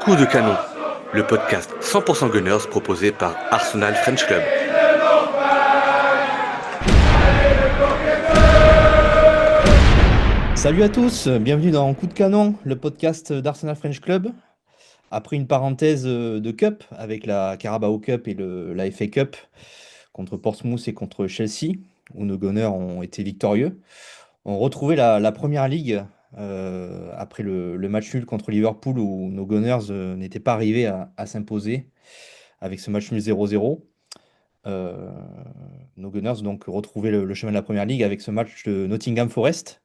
Coup de canon, le podcast 100% Gunners proposé par Arsenal French Club. Salut à tous, bienvenue dans Coup de canon, le podcast d'Arsenal French Club. Après une parenthèse de Cup avec la Carabao Cup et la FA Cup contre Portsmouth et contre Chelsea, où nos Gunners ont été victorieux, on retrouvait la Première Ligue après le match nul contre Liverpool où nos Gunners n'étaient pas arrivés à s'imposer avec ce match nul 0-0. Euh, Nos Gunners donc retrouvaient le chemin de la Première Ligue avec ce match de Nottingham Forest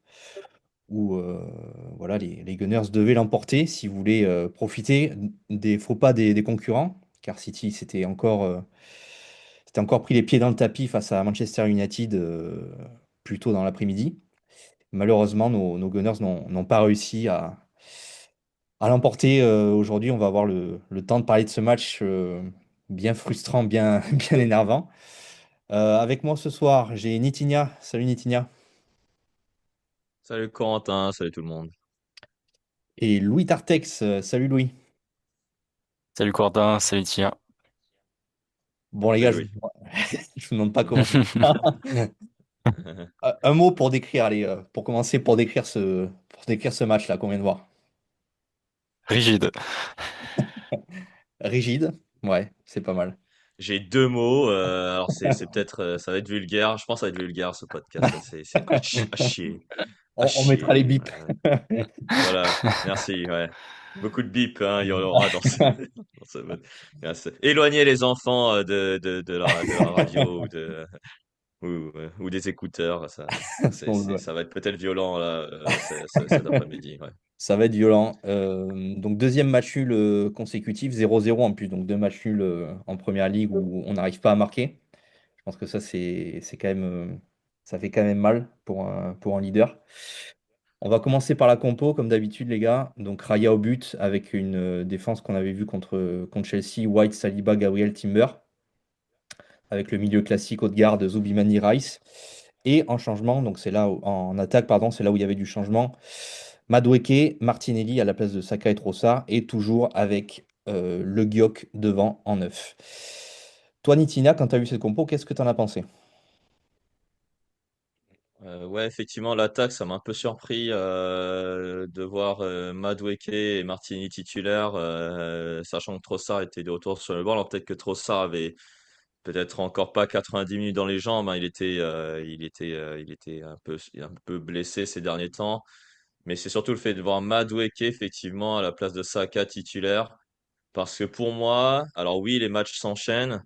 où voilà, les Gunners devaient l'emporter s'ils voulaient profiter des faux pas des concurrents, car City s'était encore pris les pieds dans le tapis face à Manchester United plus tôt dans l'après-midi. Malheureusement, nos Gunners n'ont pas réussi à l'emporter. Aujourd'hui, on va avoir le temps de parler de ce match bien frustrant, bien, bien énervant. Avec moi ce soir, j'ai Nitinia. Salut Nitinia. Salut Corentin, salut tout le monde. Et Louis Tartex. Salut Louis. Salut Corentin, salut Tia. Bon les gars, Salut je Louis. je vous demande pas comment ça va. Un mot pour décrire, allez, pour commencer, pour décrire ce match-là qu'on vient de voir. Rigide. Rigide, ouais, c'est pas mal. J'ai deux mots, alors c'est peut-être, ça va être vulgaire, je pense que ça va être vulgaire ce podcast, c'est à chier, On mettra les bips. ouais. Voilà, merci, ouais. Beaucoup de bip, hein, il y en aura dans ce mode. Éloignez les enfants de la radio ou des écouteurs, Bon, ça va être peut-être violent là, cet après-midi, ouais. ça va être violent. Donc deuxième match nul consécutif, 0-0 en plus, donc deux matchs nuls en première ligue où on n'arrive pas à marquer. Je pense que ça c'est quand même ça fait quand même mal pour un leader. On va commencer par la compo, comme d'habitude, les gars. Donc Raya au but avec une défense qu'on avait vue contre Chelsea, White, Saliba, Gabriel, Timber, avec le milieu classique haut de garde, Zoubimani, Rice. Et en changement, donc c'est là en attaque, pardon, c'est là où il y avait du changement. Madueke, Martinelli à la place de Saka et Trossard, et toujours avec Le Gioc devant en neuf. Toi, Nitina, quand tu as vu cette compo, qu'est-ce que tu en as pensé? Ouais, effectivement, l'attaque, ça m'a un peu surpris de voir Madueke et Martini titulaires, sachant que Trossard était de retour sur le banc. Alors peut-être que Trossard avait peut-être encore pas 90 minutes dans les jambes, hein. Il était un peu blessé ces derniers temps. Mais c'est surtout le fait de voir Madueke effectivement à la place de Saka titulaire. Parce que pour moi, alors oui, les matchs s'enchaînent.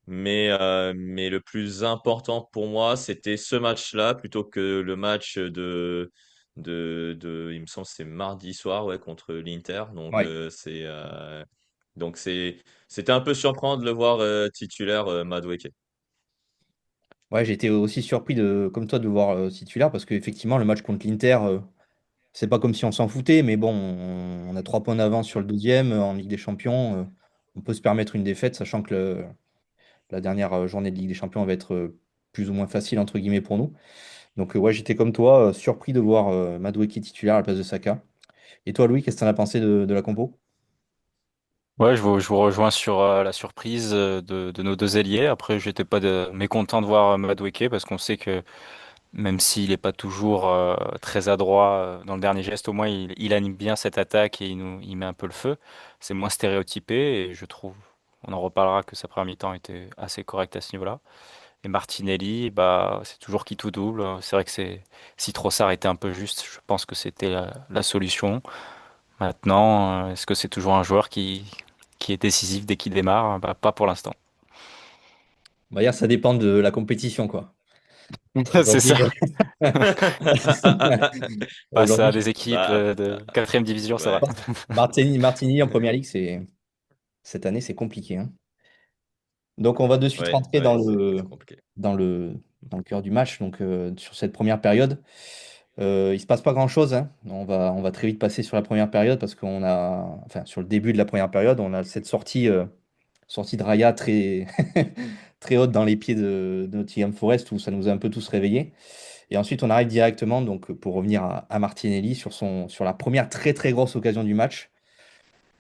Mais le plus important pour moi, c'était ce match-là plutôt que le match il me semble que c'est mardi soir, ouais, contre l'Inter. Ouais, C'était un peu surprenant de le voir titulaire Madueke. ouais, j'ai été aussi surpris comme toi de le voir titulaire parce qu'effectivement, le match contre l'Inter, c'est pas comme si on s'en foutait, mais bon, on a 3 points d'avance sur le deuxième en Ligue des Champions. On peut se permettre une défaite, sachant que la dernière journée de Ligue des Champions va être plus ou moins facile, entre guillemets, pour nous. Donc, ouais, j'étais comme toi, surpris de voir Madueke titulaire à la place de Saka. Et toi, Louis, qu'est-ce que tu en as pensé de la compo? Ouais, je vous rejoins sur la surprise de nos deux ailiers. Après, j'étais pas mécontent de voir Madueke parce qu'on sait que même s'il n'est pas toujours très adroit dans le dernier geste, au moins il anime bien cette attaque et il met un peu le feu. C'est moins stéréotypé et je trouve, on en reparlera, que sa première mi-temps était assez correcte à ce niveau-là. Et Martinelli, bah, c'est toujours qui tout double. C'est vrai que si Trossard était un peu juste, je pense que c'était la solution. Maintenant, est-ce que c'est toujours un joueur qui est décisif dès qu'il démarre? Bah, pas pour l'instant. On va dire, ça dépend de la compétition, quoi. C'est Aujourd'hui, ça. Face à aujourd'hui, des équipes Bah, de quatrième division, ça va. ouais. Martini en première ligue, cette année, c'est compliqué, hein. Donc, on va de suite Ouais, rentrer ouais, c'est compliqué. dans le, dans le cœur du match, donc sur cette première période. Il se passe pas grand-chose, hein. On va très vite passer sur la première période parce enfin, sur le début de la première période, on a cette sortie de Raya très, très haute dans les pieds de Nottingham Forest où ça nous a un peu tous réveillés. Et ensuite, on arrive directement, donc pour revenir à Martinelli sur la première très très grosse occasion du match.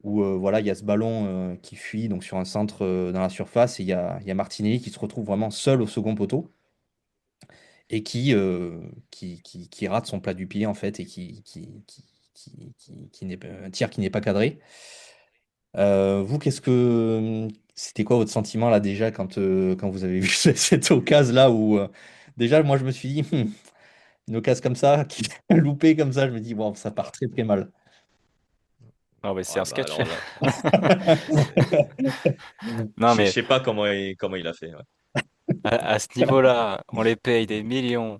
où voilà, il y a ce ballon qui fuit donc sur un centre dans la surface et il y a Martinelli qui se retrouve vraiment seul au second poteau et qui rate son plat du pied en fait et qui n'est un tir qui n'est pas cadré. Vous, c'était quoi votre sentiment là déjà quand vous avez vu cette occasion là où déjà moi je me suis dit une occasion comme ça qui est loupée comme ça, je me dis wow, ça part très très mal. Ah ouais, c'est Ouais, un bah sketch. alors là, Non, je mais sais pas comment il a fait. Ouais. à ce niveau-là, on les paye des millions.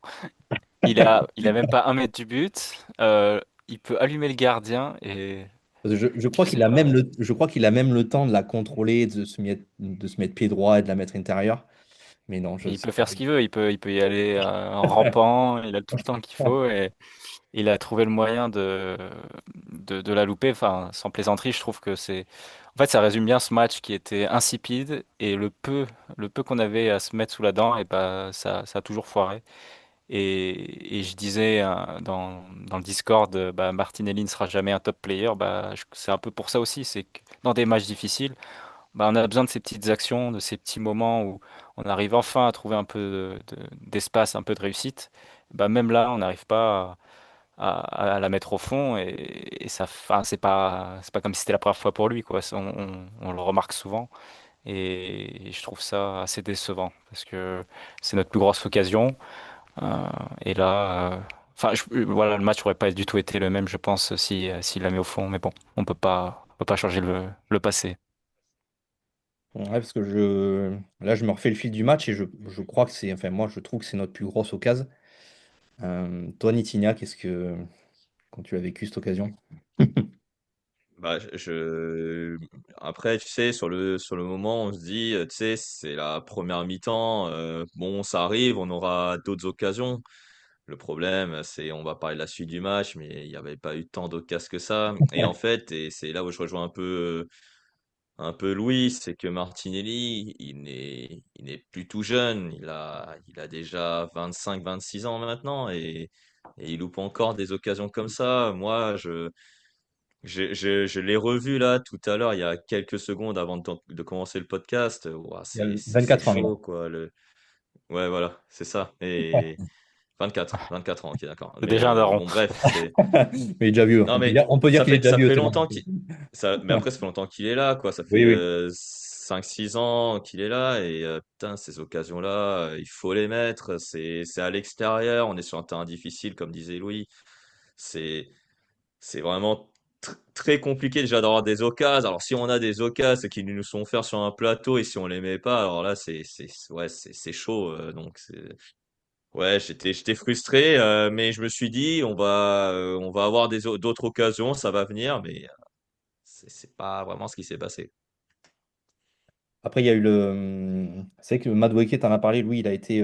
Il a même pas 1 mètre du but. Il peut allumer le gardien et Parce que je je crois sais qu'il a pas. même je crois qu'il a même le temps de la contrôler, de se mettre pied droit et de la mettre intérieure. Mais non, je Il sais peut pas. faire ce qu'il veut. Il peut y aller en rampant. Il a tout le temps qu'il faut et il a trouvé le moyen de la louper. Enfin, sans plaisanterie, je trouve que c'est. En fait, ça résume bien ce match qui était insipide et le peu qu'on avait à se mettre sous la dent, et bah, ça a toujours foiré. Et je disais dans le Discord, bah, Martinelli ne sera jamais un top player. Bah, c'est un peu pour ça aussi. C'est que dans des matchs difficiles, bah, on a besoin de ces petites actions, de ces petits moments où on arrive enfin à trouver un peu d'espace, un peu de réussite. Bah, même là, on n'arrive pas à la mettre au fond et ça, enfin, c'est pas comme si c'était la première fois pour lui, quoi. On le remarque souvent et je trouve ça assez décevant parce que c'est notre plus grosse occasion. Et là, enfin, voilà, le match aurait pas du tout été le même, je pense, si s'il la met au fond. Mais bon, on peut pas changer le passé. Ouais, parce que là, je me refais le fil du match et je crois que enfin, moi, je trouve que c'est notre plus grosse occasion. Toi, Nitinha, quand tu as vécu cette occasion? Bah, après, tu sais, sur le moment, on se dit, tu sais, c'est la première mi-temps, bon, ça arrive, on aura d'autres occasions. Le problème, c'est, on va parler de la suite du match, mais il n'y avait pas eu tant d'occasions que ça. Et en fait, et c'est là où je rejoins un peu Louis, c'est que Martinelli, il n'est plus tout jeune. Il a déjà 25, 26 ans maintenant et il loupe encore des occasions comme ça. Moi, je l'ai revu là tout à l'heure, il y a quelques secondes avant de commencer le podcast. Ouah, Il y a c'est 24 ans, il a. chaud, quoi. Ouais, voilà, c'est ça. Et 24 ans, ok, d'accord. C'est Mais déjà un daron. Ouais. bon, bref, c'est. Mais il est déjà vieux. Non, mais On peut dire qu'il est déjà ça vieux fait tellement. longtemps mais après, ça fait longtemps qu'il est là, quoi. Ça fait Oui, oui. 5, 6 ans qu'il est là. Et putain, ces occasions-là, il faut les mettre. C'est à l'extérieur. On est sur un terrain difficile, comme disait Louis. C'est. C'est vraiment très compliqué déjà d'avoir des occasions. Alors, si on a des occasions, c'est qu'ils nous sont offerts sur un plateau et si on les met pas, alors là, ouais, c'est chaud. Donc, ouais, j'étais frustré, mais je me suis dit, on va avoir d'autres occasions, ça va venir, mais c'est pas vraiment ce qui s'est passé. Après, il y a eu c'est vrai que Madueke, t'en as parlé, lui, il a été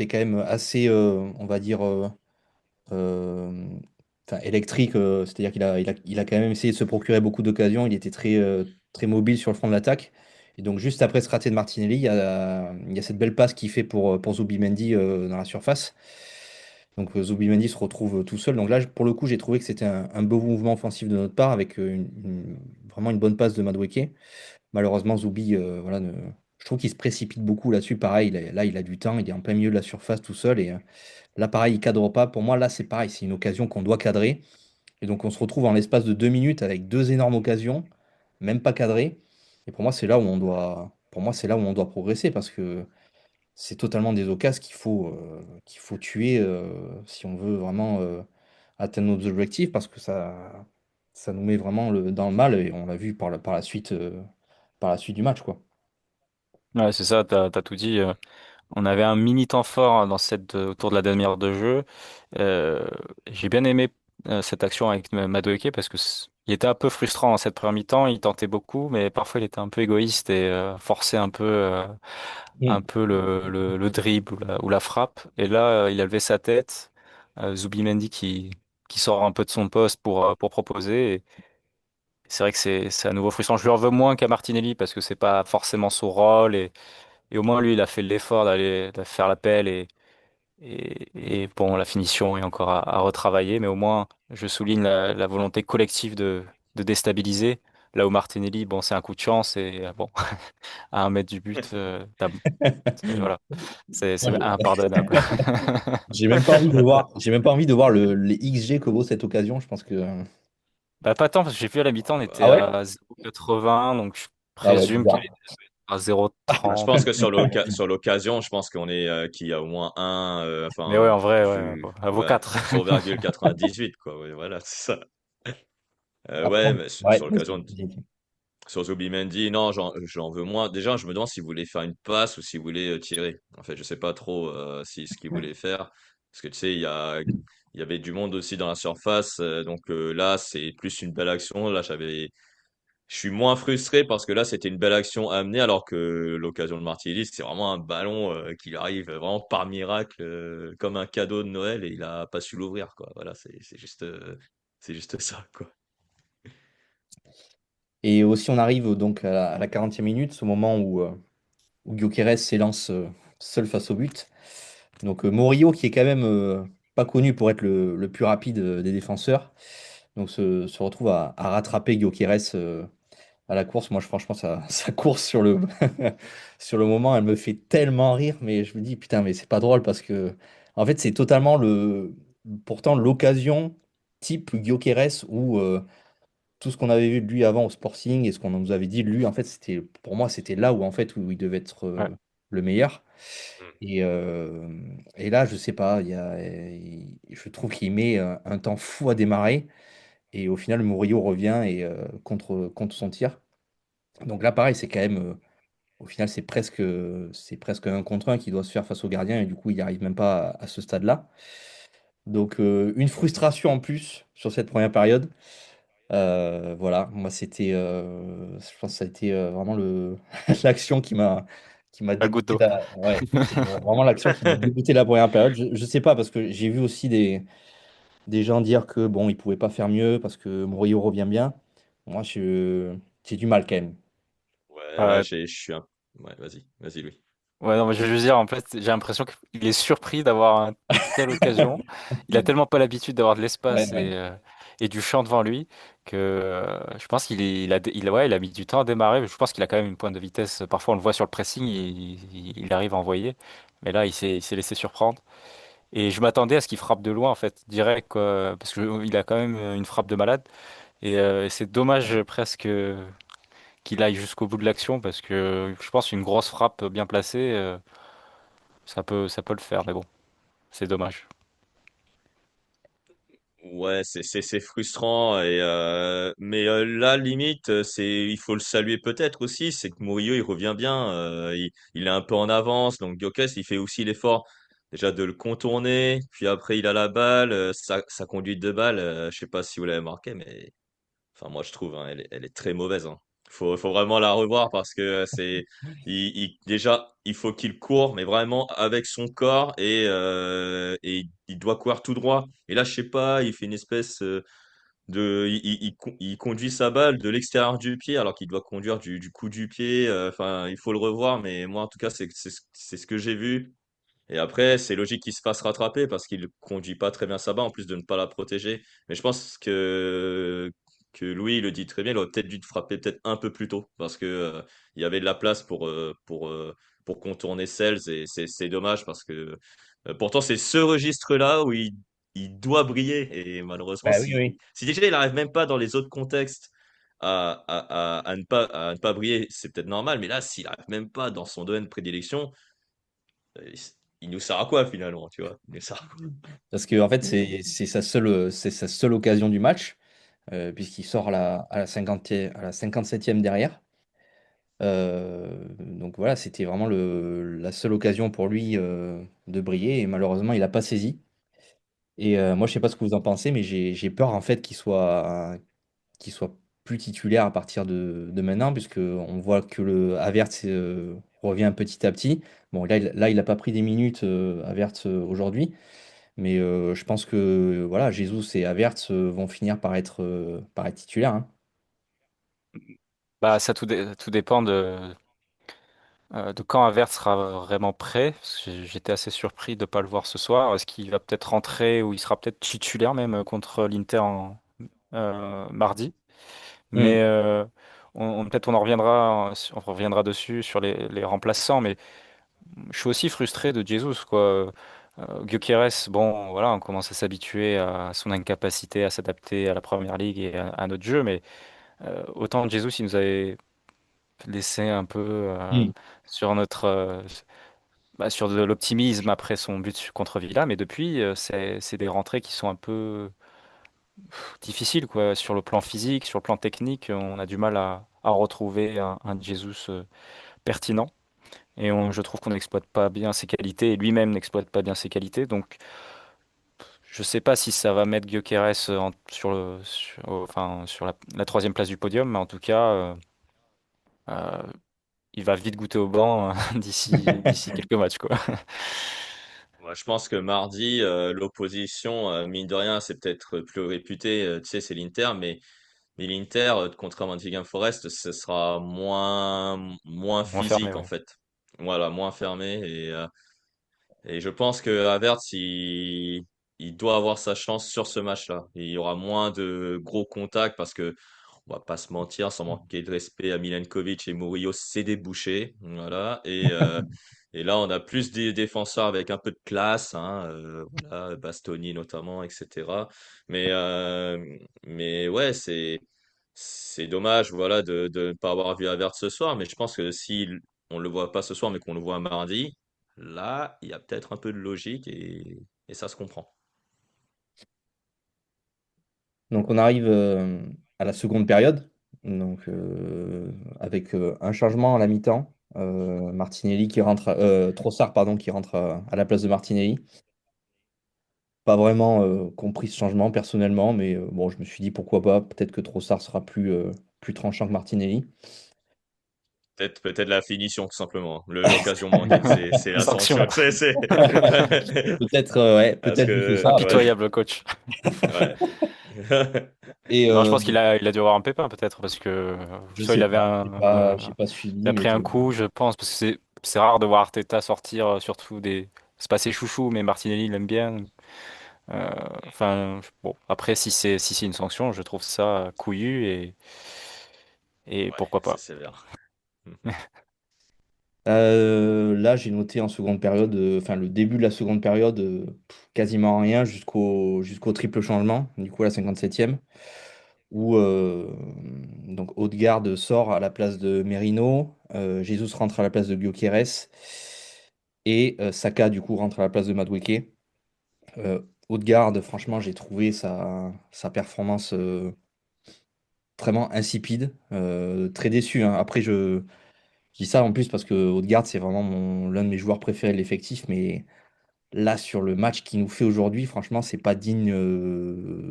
quand même assez, on va dire, euh, enfin, électrique. C'est-à-dire il a quand même essayé de se procurer beaucoup d'occasions. Il était très mobile sur le front de l'attaque. Et donc, juste après ce raté de Martinelli, il y a cette belle passe qu'il fait pour Zubimendi dans la surface. Donc, Zubimendi se retrouve tout seul. Donc là, pour le coup, j'ai trouvé que c'était un beau mouvement offensif de notre part avec vraiment une bonne passe de Madueke. Malheureusement, Zoubi, voilà, je trouve qu'il se précipite beaucoup là-dessus. Pareil, là, il a du temps, il est en plein milieu de la surface tout seul. Et là, pareil, il cadre pas. Pour moi, là, c'est pareil, c'est une occasion qu'on doit cadrer. Et donc, on se retrouve en l'espace de 2 minutes avec deux énormes occasions, même pas cadrées. Et pour moi, pour moi, c'est là où on doit progresser parce que c'est totalement des occasions qu'il faut tuer si on veut vraiment atteindre nos objectifs parce que ça nous met vraiment dans le mal et on l'a vu par la suite du match, quoi. Ouais, c'est ça, t'as tout dit. On avait un mini temps fort dans autour de la demi-heure de jeu. Euh, j'ai bien aimé cette action avec Madueke parce que il était un peu frustrant dans cette première mi-temps. Il tentait beaucoup, mais parfois il était un peu égoïste et forçait un Mm. peu le dribble ou la frappe. Et là, il a levé sa tête. Zubimendi qui sort un peu de son poste pour proposer. Et c'est vrai que c'est à nouveau frustrant. Je lui en veux moins qu'à Martinelli parce que c'est pas forcément son rôle. Et au moins, lui, il a fait l'effort de faire l'appel. Et bon, la finition est encore à retravailler. Mais au moins, je souligne la volonté collective de déstabiliser. Là où Martinelli, bon, c'est un coup de chance et bon, à 1 mètre du but, voilà, c'est Moi, impardonnable. j'ai même pas envie de voir, j'ai même pas envie de voir les XG que vaut cette occasion. Je pense que. Bah, pas tant, parce que j'ai vu à la mi-temps, on Ah était Ah ouais? bah, à 0,80, donc je Ah ouais, présume qu'elle bizarre. est à je 0,30. pense que sur l'occasion, je pense qu'on est qu'il y a au moins un, Mais ouais, enfin, en vrai, ouais, vu, à vaut ouais, 4. 0,98 quoi. Ouais, voilà, c'est ça. Après, Ouais, mais ouais, sur l'occasion, vas-y. sur Zubimendi, non, j'en veux moins. Déjà, je me demande s'il voulait faire une passe ou s'il voulait tirer. En fait, je sais pas trop si ce qu'il voulait faire. Parce que tu sais, il y avait du monde aussi dans la surface. Donc là, c'est plus une belle action. Là, je suis moins frustré parce que là, c'était une belle action à amener, alors que l'occasion de Martinelli, c'est vraiment un ballon qui lui arrive vraiment par miracle, comme un cadeau de Noël, et il a pas su l'ouvrir, quoi. Voilà, c'est juste ça, quoi. Et aussi, on arrive donc à la 40e minute, au moment où Gyökeres s'élance seul face au but. Donc Murillo, qui est quand même pas connu pour être le plus rapide des défenseurs, donc se retrouve à rattraper Gyökeres à la course. Moi, franchement, sa course sur sur le moment, elle me fait tellement rire, mais je me dis, putain, mais c'est pas drôle parce que, en fait, c'est totalement pourtant l'occasion type Gyökeres où tout ce qu'on avait vu de lui avant au Sporting et ce qu'on nous avait dit de lui, en fait, pour moi, c'était là où, en fait, où il devait être Ouais. le meilleur. Mm. Et, et là, je sais pas, je trouve qu'il met un temps fou à démarrer. Et au final, Murillo revient et contre son tir. Donc là, pareil, c'est quand même, au final, c'est presque un contre un qui doit se faire face au gardien. Et du coup, il n'y arrive même pas à ce stade-là. Donc, une frustration en plus sur cette première période. Voilà, moi, je pense que ça a été vraiment l'action qui m'a La goutte dégoûté. d'eau. Ouais, c'est vraiment l'action qui m'a dégoûté la première période. Je sais pas, parce que j'ai vu aussi des gens dire que bon, ils pouvaient pas faire mieux parce que Murillo revient bien. Moi, j'ai du mal quand même. Ouais, là, Ouais, je suis un... Ouais, vas-y, Louis. ouais, non, mais je veux juste dire, en fait, j'ai l'impression qu'il est surpris d'avoir une telle occasion. Il a tellement pas l'habitude d'avoir de Ouais, l'espace ouais. et du champ devant lui que je pense ouais, il a mis du temps à démarrer. Je pense qu'il a quand même une pointe de vitesse. Parfois, on le voit sur le pressing, il arrive à envoyer. Mais là, il s'est laissé surprendre. Et je m'attendais à ce qu'il frappe de loin, en fait, direct, quoi, parce qu'il a quand même une frappe de malade. Et c'est dommage presque qu'il aille jusqu'au bout de l'action, parce que je pense qu'une grosse frappe bien placée, ça peut le faire. Mais bon, c'est dommage. Ouais, c'est frustrant et mais là limite il faut le saluer peut-être aussi, c'est que Murillo il revient bien, il est un peu en avance, donc Gyökeres il fait aussi l'effort déjà de le contourner, puis après il a la balle, sa conduite de balle, je sais pas si vous l'avez marqué, mais enfin, moi, je trouve, hein, elle est très mauvaise, hein. Faut vraiment la revoir parce que déjà, il faut qu'il court, mais vraiment avec son corps et il doit courir tout droit. Et là, je sais pas, il fait une espèce il conduit sa balle de l'extérieur du pied alors qu'il doit conduire du coup du pied. Enfin, il faut le revoir, mais moi, en tout cas, c'est ce que j'ai vu. Et après, c'est logique qu'il se fasse rattraper parce qu'il conduit pas très bien sa barre en plus de ne pas la protéger. Mais je pense que Louis le dit très bien, il aurait peut-être dû te frapper peut-être un peu plus tôt parce que il y avait de la place pour contourner Sels et c'est dommage parce que pourtant c'est ce registre-là où il doit briller et malheureusement Bah oui, oui. si déjà il n'arrive même pas dans les autres contextes à ne pas briller, c'est peut-être normal, mais là s'il n'arrive même pas dans son domaine de prédilection, euh, il nous sert à quoi finalement, tu vois? Il nous sert à quoi? Parce que en fait, c'est sa seule occasion du match, puisqu'il sort à la 50e, à la 57e derrière. Donc voilà, c'était vraiment la seule occasion pour lui de briller et malheureusement, il n'a pas saisi. Et moi, je sais pas ce que vous en pensez, mais j'ai peur en fait qu'il soit plus titulaire à partir de maintenant, puisque on voit que le Havertz revient petit à petit. Bon, là, il n'a pas pris des minutes Havertz aujourd'hui, mais je pense que voilà, Jesus et Havertz vont finir par être titulaires, hein. Bah, ça tout dépend de quand Havertz sera vraiment prêt. Parce que j'étais assez surpris de ne pas le voir ce soir. Est-ce qu'il va peut-être rentrer ou il sera peut-être titulaire même contre l'Inter mardi? Hmm. Mais peut-être on reviendra dessus sur les remplaçants, mais je suis aussi frustré de Jesus, quoi. Gyökeres, bon, voilà, on commence à s'habituer à son incapacité à s'adapter à la première ligue et à notre jeu, mais autant Jesus, il nous avait laissé un peu Hmm. sur sur de l'optimisme après son but contre Villa, mais depuis, c'est des rentrées qui sont un peu difficiles, quoi. Sur le plan physique, sur le plan technique, on a du mal à retrouver un Jesus pertinent. Je trouve qu'on n'exploite pas bien ses qualités et lui-même n'exploite pas bien ses qualités. Donc, je sais pas si ça va mettre Gyökeres sur la troisième place du podium, mais en tout cas, euh, il va vite goûter au banc d'ici quelques matchs, quoi. Ouais, je pense que mardi, l'opposition, mine de rien, c'est peut-être plus réputé, tu sais, c'est l'Inter, mais l'Inter, contrairement à Nottingham Forest, ce sera moins Moins fermé, physique en ouais. fait. Voilà, moins fermé. Et je pense que Havertz, il doit avoir sa chance sur ce match-là. Il y aura moins de gros contacts parce que on va pas se mentir, sans manquer de respect à Milenkovic et Murillo, c'est des bouchers. Voilà. Et là, on a plus des défenseurs avec un peu de classe, hein, voilà, Bastoni notamment, etc. Mais, euh, mais ouais, c'est dommage, voilà, de ne pas avoir vu Havertz ce soir. Mais je pense que si on le voit pas ce soir, mais qu'on le voit mardi, là, il y a peut-être un peu de logique et ça se comprend. Donc on arrive à la seconde période, donc avec un changement à la mi-temps. Martinelli qui rentre, Trossard pardon, qui rentre à la place de Martinelli. Pas vraiment compris ce changement personnellement, mais bon, je me suis dit pourquoi pas. Peut-être que Trossard sera plus tranchant que Martinelli. Peut-être la finition, tout simplement. L'occasion manquée, c'est La l'ascension. sanction. Peut-être Parce peut-être juste que, ça. ouais, Impitoyable, coach. ouais. Et Non, je pense qu'il a dû avoir un pépin, peut-être, parce que je soit sais il avait pas, j'ai pas il suivi, a mais pris un coup, je pense, parce que c'est rare de voir Arteta sortir, surtout des. C'est pas ses chouchous, mais Martinelli, il aime bien. Euh, bon, après, si c'est une sanction, je trouve ça couillu et Ouais, pourquoi c'est pas. sévère. là, j'ai noté en seconde période, enfin le début de la seconde période, quasiment rien jusqu'au triple changement, du coup à la 57e, où donc Odegaard sort à la place de Merino, Jesus rentre à la place de Gyökeres, et Saka du coup rentre à la place de Madueke. Odegaard, franchement, j'ai trouvé sa performance vraiment insipide, très déçu, hein. Après, je dis ça en plus parce que Odegaard, c'est vraiment l'un de mes joueurs préférés de l'effectif, mais là, sur le match qu'il nous fait aujourd'hui, franchement, c'est pas digne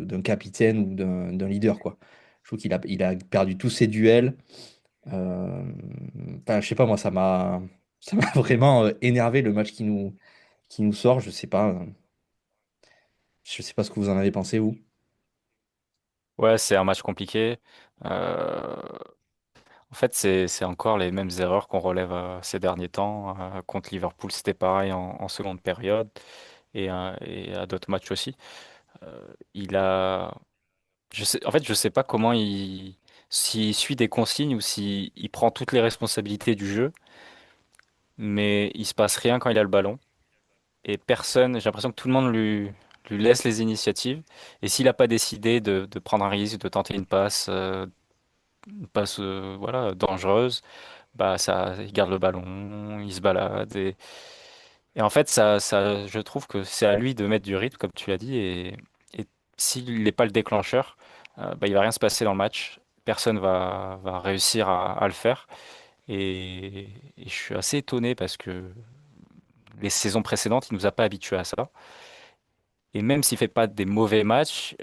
d'un capitaine ou d'un leader, quoi. Je trouve qu'il a perdu tous ses duels. Euh, Enfin, je sais pas, moi, ça m'a vraiment énervé le match qui nous sort. Je sais pas ce que vous en avez pensé, vous. Ouais, c'est un match compliqué. Euh, En fait, c'est encore les mêmes erreurs qu'on relève ces derniers temps. Contre Liverpool, c'était pareil en seconde période et à d'autres matchs aussi. Il a, je sais pas comment s'il suit des consignes ou s'il il prend toutes les responsabilités du jeu, mais il se passe rien quand il a le ballon et personne. J'ai l'impression que tout le monde lui laisse les initiatives. Et s'il n'a pas décidé de prendre un risque, de tenter une passe voilà dangereuse. Bah ça, il garde le ballon, il se balade et en fait je trouve que c'est à lui de mettre du rythme comme tu l'as dit et s'il n'est pas le déclencheur, bah il va rien se passer dans le match, personne va réussir à le faire et je suis assez étonné parce que les saisons précédentes il nous a pas habitués à ça et même s'il fait pas des mauvais matchs,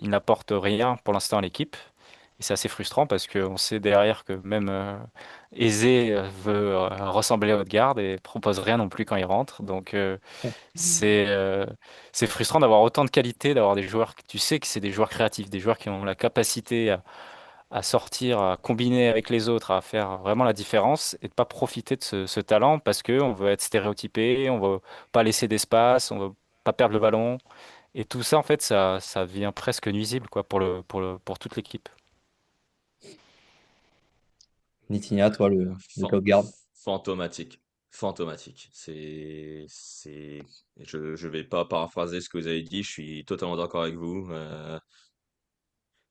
il n'apporte rien pour l'instant à l'équipe. Et c'est assez frustrant parce qu'on sait derrière que même Eze veut ressembler à Odegaard et propose rien non plus quand il rentre. Donc c'est frustrant d'avoir autant de qualité, d'avoir des joueurs que tu sais que c'est des joueurs créatifs, des joueurs qui ont la capacité à sortir, à combiner avec les autres, à faire vraiment la différence et de pas profiter de ce talent parce que on veut être stéréotypé, on veut pas laisser d'espace, on veut pas perdre le ballon. Et tout ça, en fait, ça devient presque nuisible quoi, pour toute l'équipe. Nitinia, toi, le fan- top garde. fantomatique. Fantomatique. Je vais pas paraphraser ce que vous avez dit, je suis totalement d'accord avec vous.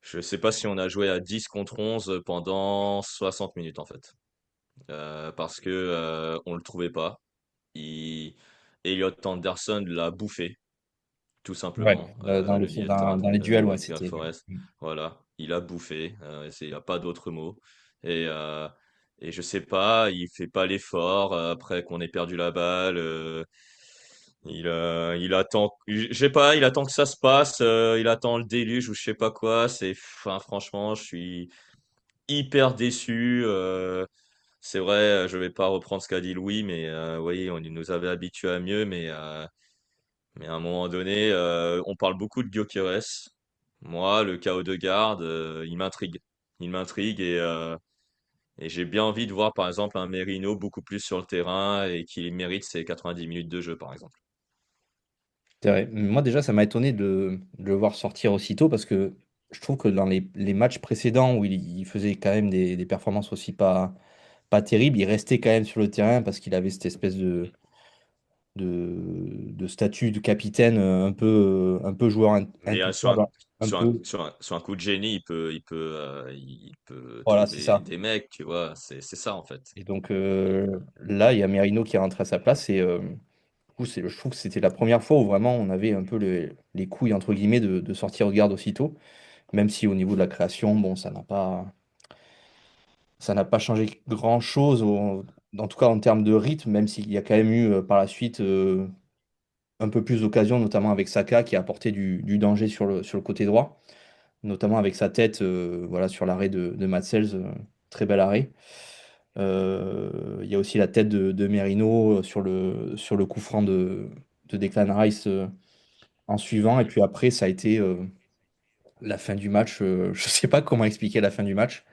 Je sais pas si on a joué à 10 contre 11 pendant 60 minutes en fait. Parce que on le trouvait pas. Il... Elliot Anderson l'a bouffé, tout Ouais, simplement. dans, Le milieu de terrain dans les de duels, ouais, Nottingham c'était. Forest. Voilà, il a bouffé. Il n'y a pas d'autre mot. Et, euh, et je sais pas, il fait pas l'effort après qu'on ait perdu la balle. Il attend, je sais pas, il attend que ça se passe. Il attend le déluge ou je sais pas quoi. Enfin, franchement, je suis hyper déçu. C'est vrai, je vais pas reprendre ce qu'a dit Louis, mais oui, il nous avait habitués à mieux, mais à un moment donné, on parle beaucoup de Gyökeres. Moi, le KO de garde, il m'intrigue. Il m'intrigue et j'ai bien envie de voir, par exemple, un Merino beaucoup plus sur le terrain et qui mérite ses 90 minutes de jeu, par exemple. C'est vrai. Moi, déjà, ça m'a étonné de le voir sortir aussitôt parce que je trouve que dans les matchs précédents où il faisait quand même des performances aussi pas terribles, il restait quand même sur le terrain parce qu'il avait cette espèce de statut de capitaine un peu joueur Mais intouchable, un peu. sur un coup de génie, il peut Voilà, c'est trouver ça. des mecs, tu vois. C'est ça, en fait. Et donc là, il y a Merino qui est rentré à sa place et du coup, je trouve que c'était la première fois où vraiment on avait un peu les couilles, entre guillemets, de sortir au garde aussitôt. Même si au niveau de la création, bon, ça n'a pas changé grand-chose, en tout cas en termes de rythme, même s'il y a quand même eu par la suite un peu plus d'occasions, notamment avec Saka qui a apporté du danger sur le côté droit, notamment avec sa tête voilà, sur l'arrêt de Matsels, très bel arrêt. Il y a aussi la tête de Merino sur le coup franc de Declan Rice en suivant, et Mm. puis après, ça a été la fin du match. Je ne sais pas comment expliquer la fin du match.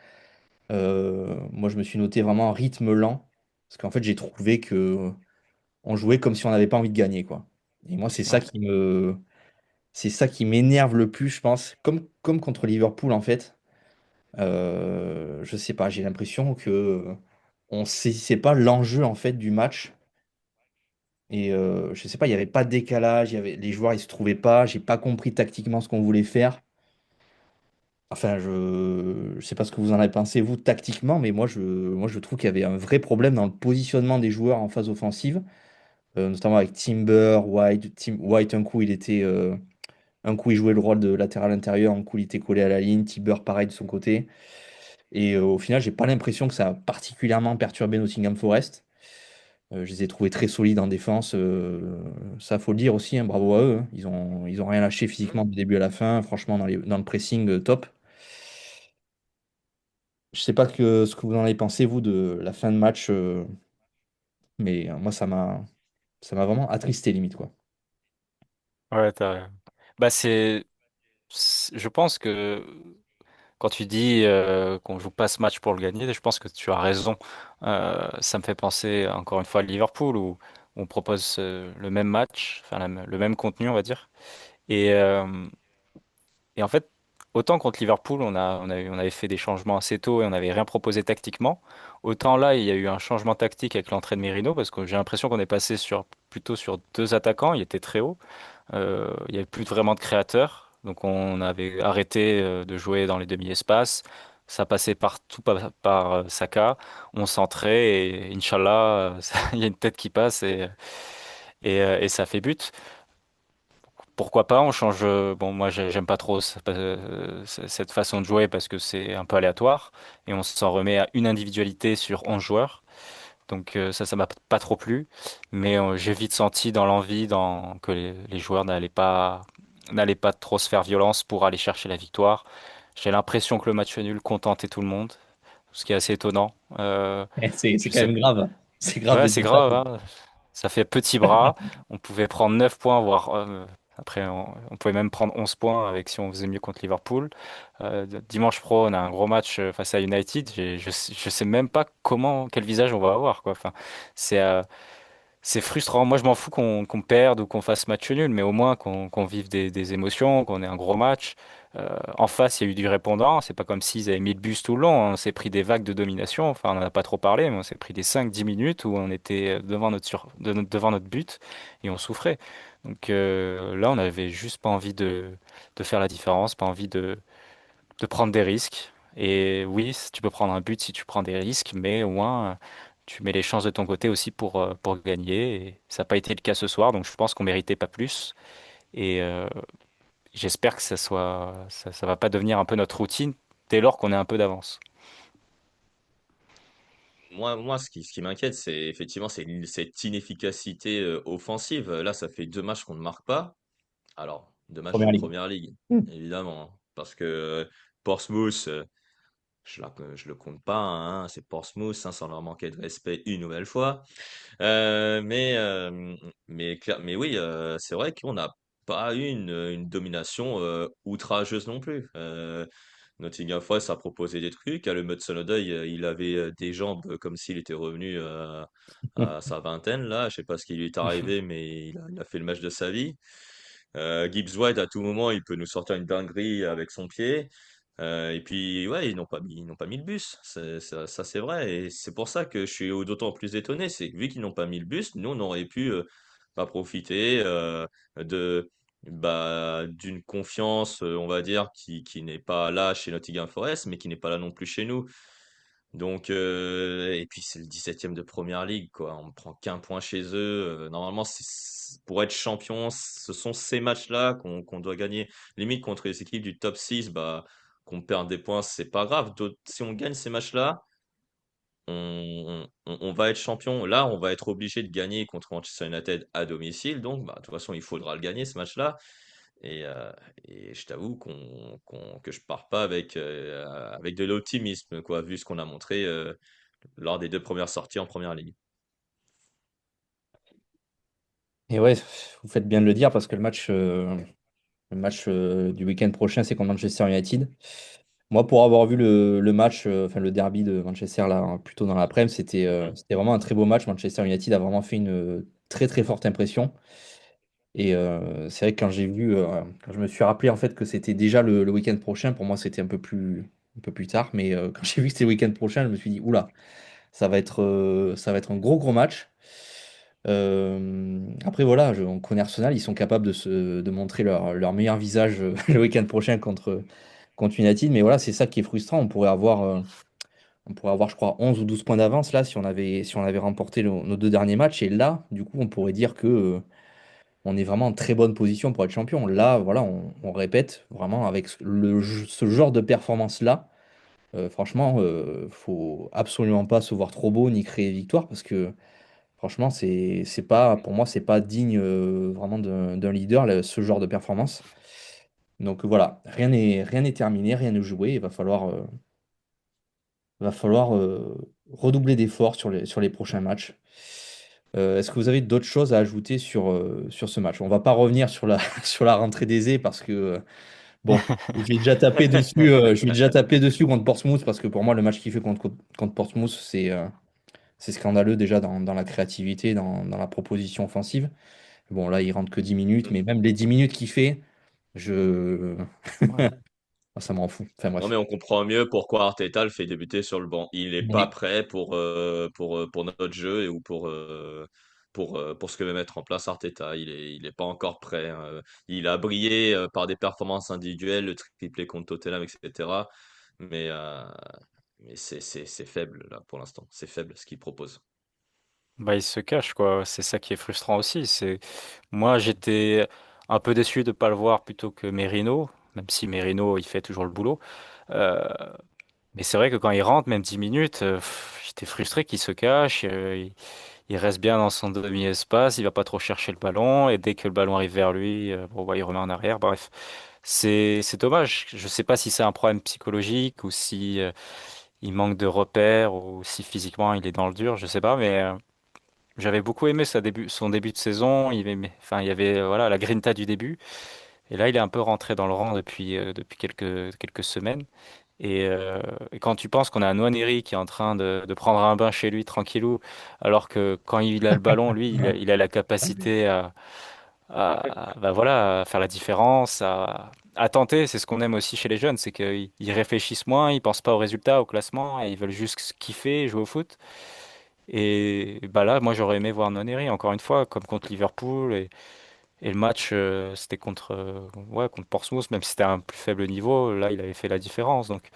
Moi, je me suis noté vraiment un rythme lent, parce qu'en fait, j'ai trouvé que on jouait comme si on n'avait pas envie de gagner, quoi. Et moi, Ouais. c'est ça qui m'énerve le plus, je pense, comme contre Liverpool, en fait. Je sais pas, j'ai l'impression que on saisissait pas l'enjeu en fait du match. Et je sais pas, il n'y avait pas de décalage, les joueurs ils se trouvaient pas, j'ai pas compris tactiquement ce qu'on voulait faire. Enfin, je sais pas ce que vous en avez pensé, vous, tactiquement, mais moi, je trouve qu'il y avait un vrai problème dans le positionnement des joueurs en phase offensive, notamment avec Timber, White. White, un coup, il jouait le rôle de latéral intérieur, un coup, il était collé à la ligne. Timber, pareil de son côté. Et au final, j'ai pas l'impression que ça a particulièrement perturbé Nottingham Forest. Je les ai trouvés très solides en défense. Ça, faut le dire aussi, hein, bravo à eux, hein. Ils ont rien lâché Mm. physiquement du début à la fin. Franchement, dans le pressing, top. Je sais pas ce que vous en avez pensé, vous, de la fin de match, mais moi, ça m'a vraiment attristé, limite, quoi. Ouais, bah je pense que quand tu dis qu'on joue pas ce match pour le gagner, je pense que tu as raison. Ça me fait penser encore une fois à Liverpool où on propose le même match, enfin le même contenu, on va dire. Et, euh, et en fait, autant contre Liverpool, on avait fait des changements assez tôt et on n'avait rien proposé tactiquement. Autant là, il y a eu un changement tactique avec l'entrée de Merino parce que j'ai l'impression qu'on est passé plutôt sur deux attaquants. Il était très haut. Il n'y avait plus vraiment de créateurs. Donc on avait arrêté de jouer dans les demi-espaces. Ça passait partout par Saka. On centrait et Inch'Allah, il y a une tête qui passe et ça fait but. Pourquoi pas, on change. Bon, moi, j'aime pas trop cette façon de jouer parce que c'est un peu aléatoire et on s'en remet à une individualité sur 11 joueurs. Donc ça m'a pas trop plu. Mais j'ai vite senti dans l'envie que les joueurs n'allaient pas trop se faire violence pour aller chercher la victoire. J'ai l'impression que le match nul contentait tout le monde, ce qui est assez étonnant. Et c'est Je quand sais, même grave, hein. C'est grave ouais, de c'est dire ça. grave, hein. Ça fait petit bras. On pouvait prendre 9 points, voire après on pouvait même prendre 11 points avec si on faisait mieux contre Liverpool. Dimanche pro, on a un gros match face à United. Je sais même pas quel visage on va avoir, quoi. Enfin, c'est euh, c'est frustrant. Moi, je m'en fous qu'on perde ou qu'on fasse match nul, mais au moins qu'on vive des émotions, qu'on ait un gros match. En face, il y a eu du répondant. C'est pas comme s'ils avaient mis le bus tout le long. On s'est pris des vagues de domination. Enfin, on n'en a pas trop parlé, mais on s'est pris des 5-10 minutes où on était devant notre but et on souffrait. Donc là, on avait juste pas envie de faire la différence, pas envie de prendre des risques. Et oui, tu peux prendre un but si tu prends des risques, mais au moins, tu mets les chances de ton côté aussi pour gagner. Et ça n'a pas été le cas ce soir, donc je pense qu'on méritait pas plus. Et j'espère que ça va pas devenir un peu notre routine dès lors qu'on est un peu d'avance. Moi, ce qui m'inquiète, c'est effectivement cette inefficacité offensive. Là, ça fait 2 matchs qu'on ne marque pas. Alors, 2 matchs de Première ligue. première ligue, Hmm. évidemment, hein, parce que Portsmouth, je le compte pas, hein, c'est Portsmouth, hein, sans leur manquer de respect une nouvelle fois. Euh, mais, euh, mais oui, c'est vrai qu'on n'a pas eu une domination outrageuse non plus. Nottingham Forest a proposé des trucs. Le Hudson Odoi, il avait des jambes comme s'il était revenu à sa vingtaine, là. Je sais pas ce qui lui est arrivé, mais il a fait le match de sa vie. Gibbs White, à tout moment, il peut nous sortir une dinguerie avec son pied. Et puis, ouais, ils n'ont pas mis le bus. Ça, c'est vrai. Et c'est pour ça que je suis d'autant plus étonné. C'est que vu qu'ils n'ont pas mis le bus, nous, on aurait pu bah, profiter de, d'une confiance, on va dire, qui n'est pas là chez Nottingham Forest, mais qui n'est pas là non plus chez nous. Donc, et puis c'est le 17e de Première Ligue, quoi. On ne prend qu'un point chez eux. Normalement, pour être champion, ce sont ces matchs-là qu'on doit gagner. Limite contre les équipes du top 6, bah, qu'on perd des points, c'est pas grave. Si on gagne ces matchs-là, on va être champion. Là, on va être obligé de gagner contre Manchester United à domicile. Donc, bah, de toute façon, il faudra le gagner ce match-là. Et, euh, et je t'avoue que je pars pas avec de l'optimisme, quoi, vu ce qu'on a montré lors des 2 premières sorties en première ligue. Et ouais, vous faites bien de le dire parce que le match du week-end prochain, c'est contre Manchester United. Moi, pour avoir vu le match, enfin le derby de Manchester là, plutôt dans l'après-midi, Mhm. c'était vraiment un très beau match. Manchester United a vraiment fait une très très forte impression. Et c'est vrai que quand je me suis rappelé en fait que c'était déjà le week-end prochain, pour moi c'était un peu plus tard. Mais quand j'ai vu que c'était le week-end prochain, je me suis dit, oula, ça va être un gros gros match. Après voilà, on connaît Arsenal, ils sont capables de montrer leur meilleur visage le week-end prochain contre United. Mais voilà, c'est ça qui est frustrant. On pourrait avoir, je crois, 11 ou 12 points d'avance là si on avait remporté nos deux derniers matchs. Et là, du coup, on pourrait dire que on est vraiment en très bonne position pour être champion. Là, voilà, on répète vraiment avec ce genre de performance-là. Franchement, faut absolument pas se voir trop beau ni créer victoire parce que franchement, c'est pas, pour moi, c'est pas digne vraiment d'un leader, ce genre de performance. Donc voilà, rien n'est terminé, rien n'est joué. Il va falloir redoubler d'efforts sur les prochains matchs. Est-ce que vous avez d'autres choses à ajouter sur ce match? On va pas revenir sur la rentrée d'Eze parce que bon, je vais déjà taper dessus, contre Portsmouth parce que pour moi le match qu'il fait contre Portsmouth c'est scandaleux déjà dans la créativité, dans la proposition offensive. Bon là il rentre que 10 minutes, mais même les 10 minutes qu'il fait, je Ouais. ah, ça m'en fout. Enfin Non, bref. mais on comprend mieux pourquoi Arteta le fait débuter sur le banc. Il n'est pas Oui. prêt pour notre jeu ou pour ce que veut mettre en place Arteta. Il est pas encore prêt, hein. Il a brillé par des performances individuelles, le triplé contre Tottenham, etc. Mais, euh, mais c'est faible, là, pour l'instant. C'est faible ce qu'il propose. Bah, il se cache, quoi. C'est ça qui est frustrant aussi. Moi, j'étais un peu déçu de ne pas le voir plutôt que Merino, même si Merino, il fait toujours le boulot. Euh, mais c'est vrai que quand il rentre, même 10 minutes, j'étais frustré qu'il se cache. Il reste bien dans son demi-espace, il va pas trop chercher le ballon, et dès que le ballon arrive vers lui, bon, bah, il remet en arrière. Bref, c'est dommage. Je sais pas si c'est un problème psychologique ou si il manque de repères ou si physiquement il est dans le dur, je sais pas, mais j'avais beaucoup aimé son début de saison. Enfin, il y avait voilà la grinta du début, et là il est un peu rentré dans le rang depuis quelques semaines. Et quand tu penses qu'on a un Nwaneri qui est en train de prendre un bain chez lui tranquillou, alors que quand il a le ballon, lui, il a la capacité bah voilà, à faire la différence, à tenter. C'est ce qu'on aime aussi chez les jeunes, c'est qu'ils réfléchissent moins, ils pensent pas au résultat, au classement, et ils veulent juste kiffer, jouer au foot. Et bah là, moi j'aurais aimé voir Noneri encore une fois, comme contre Liverpool. Et le match, c'était ouais, contre Portsmouth, même si c'était à un plus faible niveau, là il avait fait la différence. Donc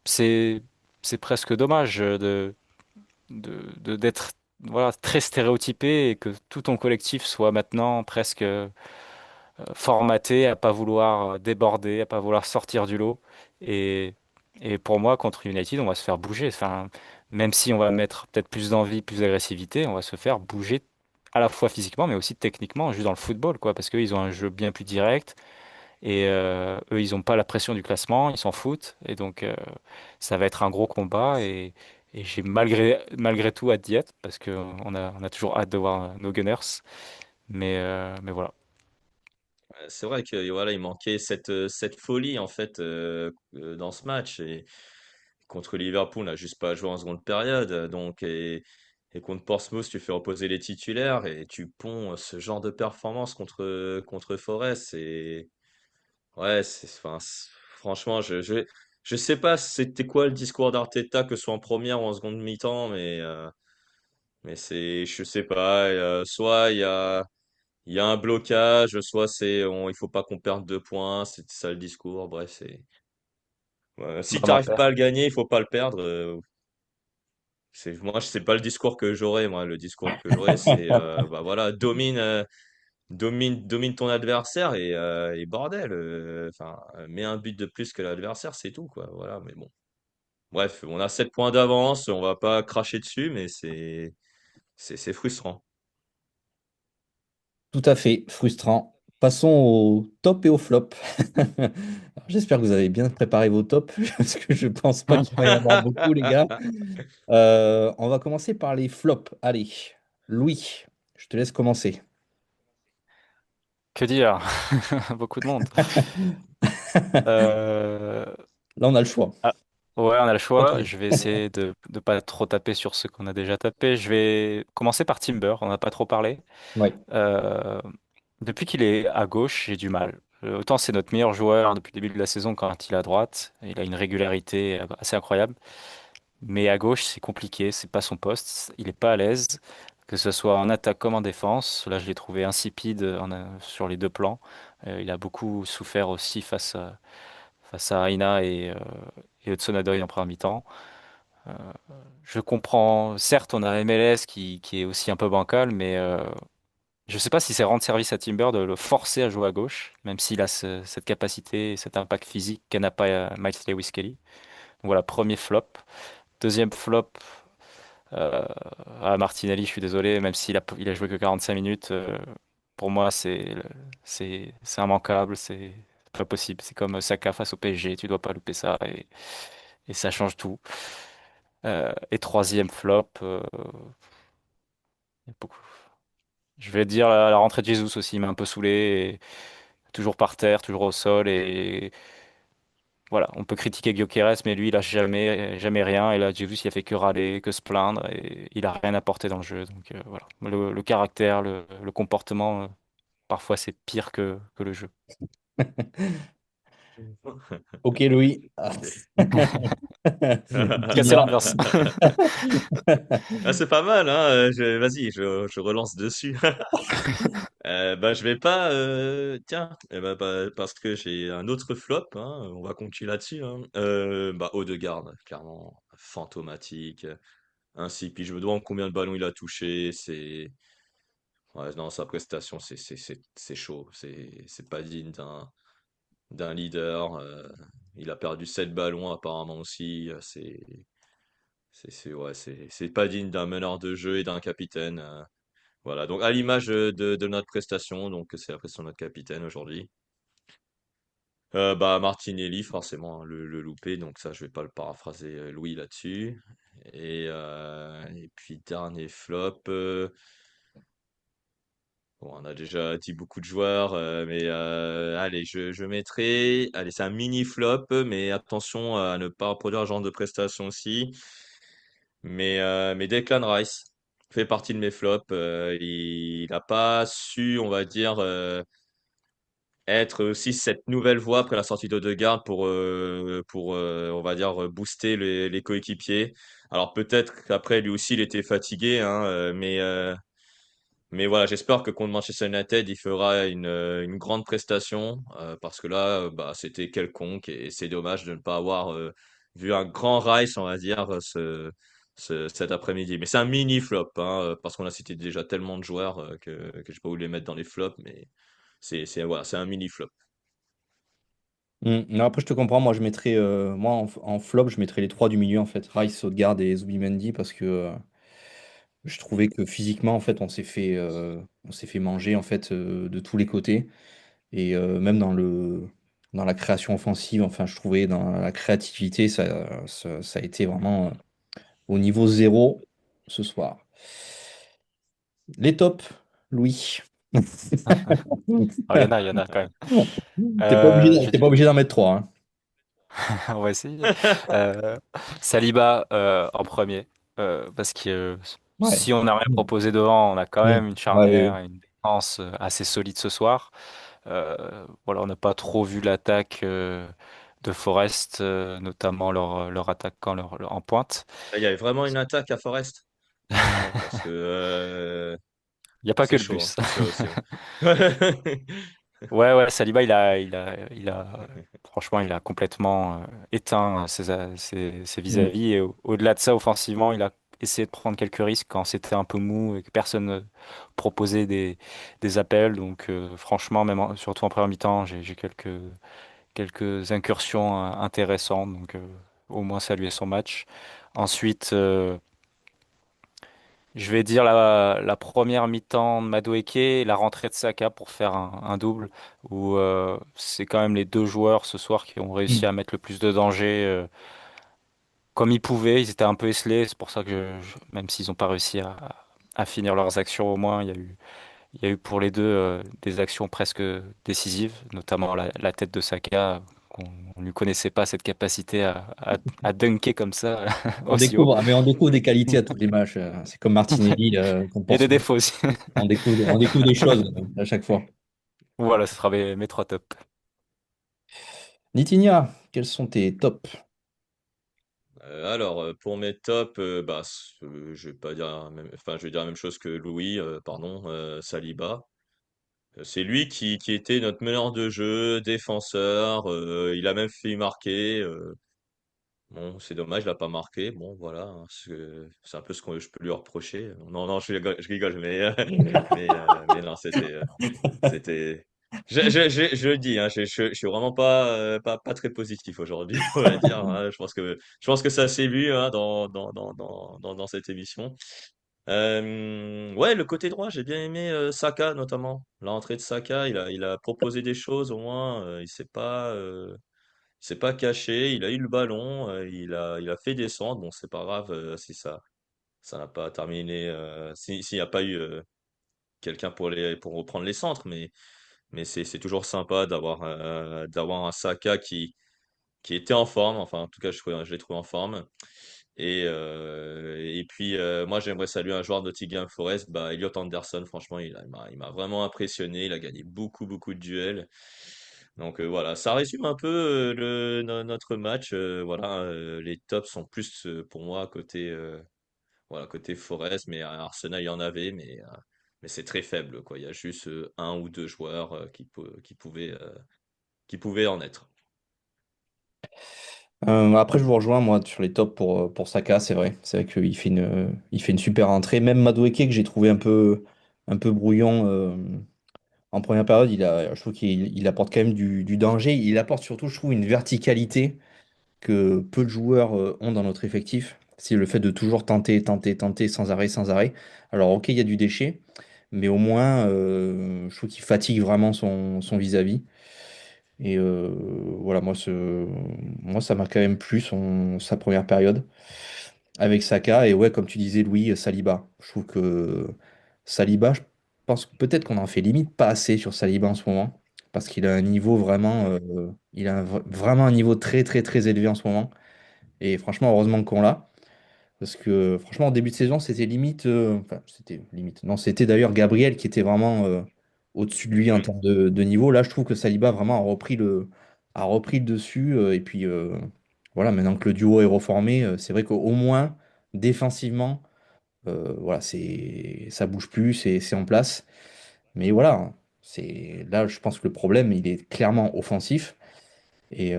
c'est c'est presque dommage d'être voilà, très stéréotypé et que tout ton collectif soit maintenant presque formaté à pas vouloir déborder, à pas vouloir sortir du lot. Et, et pour moi, contre United, on va se faire bouger. Enfin, même si on va mettre peut-être plus d'envie, plus d'agressivité, on va se faire bouger à la fois physiquement, mais aussi techniquement, juste dans le football, quoi, parce qu'ils ont un jeu bien plus direct. Et eux, ils n'ont pas la pression du classement, ils s'en foutent. Et donc, ça va être un gros combat. Et j'ai malgré tout hâte d'y être, parce qu'on a toujours hâte de voir nos Gunners. Mais voilà. C'est vrai que voilà, il manquait cette folie en fait dans ce match. Et contre Liverpool, on n'a juste pas joué en seconde période. Et contre Portsmouth, tu fais reposer les titulaires et tu ponds ce genre de performance contre Forest. Et ouais, enfin, franchement, je sais pas c'était quoi le discours d'Arteta, que ce soit en première ou en seconde mi-temps, mais je sais pas. Soit il y a un blocage, soit il faut pas qu'on perde 2 points, c'est ça le discours. Bref, ouais, si Vraiment t'arrives pas à peur. le gagner, il faut pas le perdre. Moi, c'est pas le discours que j'aurais. Moi, le discours que j'aurais, c'est bah voilà, domine ton adversaire et bordel. Enfin, mets un but de plus que l'adversaire, c'est tout, quoi. Voilà, mais bon. Bref, on a 7 points d'avance, on va pas cracher dessus, mais c'est frustrant. Tout à fait, frustrant. Passons au top et au flop. Alors, j'espère que vous avez bien préparé vos tops, parce que je pense pas qu'il va y en avoir beaucoup, les gars. On va commencer par les flops. Allez, Louis, je te laisse commencer. Que dire? Beaucoup de monde. Euh, Là, on a le choix. ah, ouais, on a le Ok. choix. Je vais essayer de ne pas trop taper sur ce qu'on a déjà tapé. Je vais commencer par Timber, on n'a pas trop parlé. Ouais. Euh, Depuis qu'il est à gauche, j'ai du mal. Autant c'est notre meilleur joueur depuis le début de la saison quand il est à droite. Il a une régularité assez incroyable. Mais à gauche, c'est compliqué, c'est pas son poste. Il est pas à l'aise, que ce soit en attaque comme en défense. Là, je l'ai trouvé insipide sur les deux plans. Il a beaucoup souffert aussi face à Aina et Hudson-Odoi en première mi-temps. Je comprends, certes, on a MLS qui est aussi un peu bancal, mais je sais pas si c'est rendre service à Timber de le forcer à jouer à gauche, même s'il a cette capacité, cet impact physique qu'a n'a pas Miles Lewis-Kelly. Donc voilà, premier flop. Deuxième flop, euh, à Martinelli, je suis désolé, même il a joué que 45 minutes, pour moi, c'est immanquable, c'est pas possible. C'est comme Saka face au PSG, tu dois pas louper ça et ça change tout. Et troisième flop, il y a beaucoup. Je vais dire la rentrée de Jesus aussi, il m'a un peu saoulé, et toujours par terre, toujours au sol, et voilà, on peut critiquer Gyökeres, mais lui, il a jamais rien, et là, Jesus, il a fait que râler, que se plaindre, et il a rien apporté dans le jeu. Donc voilà, le caractère, le comportement, parfois c'est pire que le jeu. Ok, Louis. Ah. Casser Dis-moi. l'ambiance. Ah, c'est pas mal, hein. Vas-y, je relance dessus. Bah, je vais pas. Tiens, parce que j'ai un autre flop, hein, on va continuer là-dessus, hein. Bah, Odegaard, clairement, fantomatique. Ainsi, puis je me demande combien de ballons il a touché. Ouais, non, sa prestation, c'est chaud. C'est pas digne d'un leader. Il a perdu 7 ballons apparemment aussi. Ouais, c'est pas digne d'un meneur de jeu et d'un capitaine. Voilà, donc à l'image de notre prestation, donc c'est la prestation de notre capitaine aujourd'hui. Bah Martinelli, forcément, hein, le loupé, donc ça je vais pas le paraphraser Louis là-dessus. Et puis dernier flop, bon, on a déjà dit beaucoup de joueurs, mais allez, je mettrai, allez, c'est un mini flop, mais attention à ne pas reproduire ce genre de prestation aussi. Mais Declan Rice. fait partie de mes flops. Il n'a pas su, on va dire, être aussi cette nouvelle voie après la sortie d'Odegaard on va dire, booster les coéquipiers. Alors peut-être qu'après, lui aussi, il était fatigué, hein, mais voilà, j'espère que contre Manchester United, il fera une grande prestation parce que là, bah, c'était quelconque et c'est dommage de ne pas avoir vu un grand Rice, on va dire, cet après-midi. Mais c'est un mini flop, hein, parce qu'on a cité déjà tellement de joueurs que j'ai pas voulu les mettre dans les flops, mais voilà, c'est un mini flop. Non, après, je te comprends. Moi, je mettrais, moi, en flop, je mettrais les trois du milieu, en fait. Rice, Odegaard et Zubimendi, parce que je trouvais que physiquement, en fait, on s'est fait manger, en fait, de tous les côtés. Et même dans la création offensive, enfin, je trouvais dans la créativité, ça a été vraiment au niveau zéro ce soir. Les tops, Louis. Alors, il y en a quand même. Je vais T'es pas obligé d'en mettre trois, hein. On va essayer. Euh, Saliba en premier, parce que Ouais. si on n'a rien proposé devant, on a quand Mm. même une Ouais. charnière et une défense assez solide ce soir. Voilà, on n'a pas trop vu l'attaque de Forest, notamment leur attaquant en pointe. Il y avait vraiment une attaque à Forest. Parce que Il n'y a pas que c'est le chaud, hein, bus. c'est chaud aussi, hein. Ouais, ouais, Saliba, franchement, il a complètement éteint ses Mm. vis-à-vis. Et au-delà de ça, offensivement, il a essayé de prendre quelques risques quand c'était un peu mou et que personne ne proposait des appels. Donc, franchement, surtout en première mi-temps, j'ai quelques incursions intéressantes. Donc, au moins saluer son match. Ensuite, je vais dire la première mi-temps de Madueke et la rentrée de Saka pour faire un double, où c'est quand même les deux joueurs ce soir qui ont réussi Mm. à mettre le plus de danger comme ils pouvaient. Ils étaient un peu esselés, c'est pour ça que même s'ils n'ont pas réussi à finir leurs actions, au moins il y a eu pour les deux des actions presque décisives, notamment la tête de Saka. On ne lui connaissait pas cette capacité à dunker comme ça aussi haut. Mais on découvre des qualités à tous les matchs. C'est comme Martinelli, qu'on Et pense. des défauts aussi. On découvre des choses à chaque fois. Voilà, ce sera mes trois tops. Nitinia, quels sont tes tops? Alors, pour mes tops, bah, je vais pas dire enfin, je vais dire la même chose que Louis, pardon, Saliba. C'est lui qui était notre meneur de jeu, défenseur. Il a même fait marquer. Bon, c'est dommage, il l'a pas marqué. Bon, voilà, hein, c'est un peu ce que je peux lui reprocher. Non, non, je rigole, mais non, c'était. Je le dis, hein, je suis vraiment pas très positif aujourd'hui, on va dire, hein. Je pense que ça s'est vu, hein, dans cette émission. Ouais, le côté droit, j'ai bien aimé Saka notamment. L'entrée de Saka, il a proposé des choses au moins. Il s'est pas caché. Il a eu le ballon. Il a fait descendre. Bon, c'est pas grave si ça n'a pas terminé. S'il n'y a pas eu quelqu'un pour reprendre les centres, mais c'est toujours sympa d'avoir un Saka qui était en forme. Enfin, en tout cas, je l'ai trouvé en forme. Et puis, moi, j'aimerais saluer un joueur de Nottingham Forest, bah, Elliot Anderson. Franchement, il m'a vraiment impressionné. Il a gagné beaucoup, beaucoup de duels. Donc, voilà, ça résume un peu notre match. Voilà, les tops sont plus pour moi voilà, côté Forest, mais à Arsenal, il y en avait, mais c'est très faible, quoi. Il y a juste un ou deux joueurs qui pouvaient en être. Après, je vous rejoins, moi, sur les tops pour Saka, c'est vrai. C'est vrai il fait une super entrée. Même Madueke, que j'ai trouvé un peu brouillon en première période, je trouve qu'il apporte quand même du danger. Il apporte surtout, je trouve, une verticalité que peu de joueurs ont dans notre effectif. C'est le fait de toujours tenter, tenter, tenter sans arrêt, sans arrêt. Alors, ok, il y a du déchet, mais au moins, je trouve qu'il fatigue vraiment son vis-à-vis. Et voilà, moi, ça m'a quand même plu sa première période avec Saka. Et ouais, comme tu disais, Louis, Saliba. Je trouve que Saliba, je pense que peut-être qu'on en fait limite pas assez sur Saliba en ce moment. Parce qu'il a un niveau vraiment, vraiment un niveau très, très, très élevé en ce moment. Et franchement, heureusement qu'on l'a. Parce que franchement, en début de saison, c'était limite. Enfin, c'était limite. Non, c'était d'ailleurs Gabriel qui était vraiment au-dessus de lui en Mm. termes de niveau. Là, je trouve que Saliba vraiment a repris le dessus. Et puis voilà, maintenant que le duo est reformé, c'est vrai qu'au moins, défensivement, voilà, ça bouge plus, c'est en place. Mais voilà, là, je pense que le problème, il est clairement offensif. Et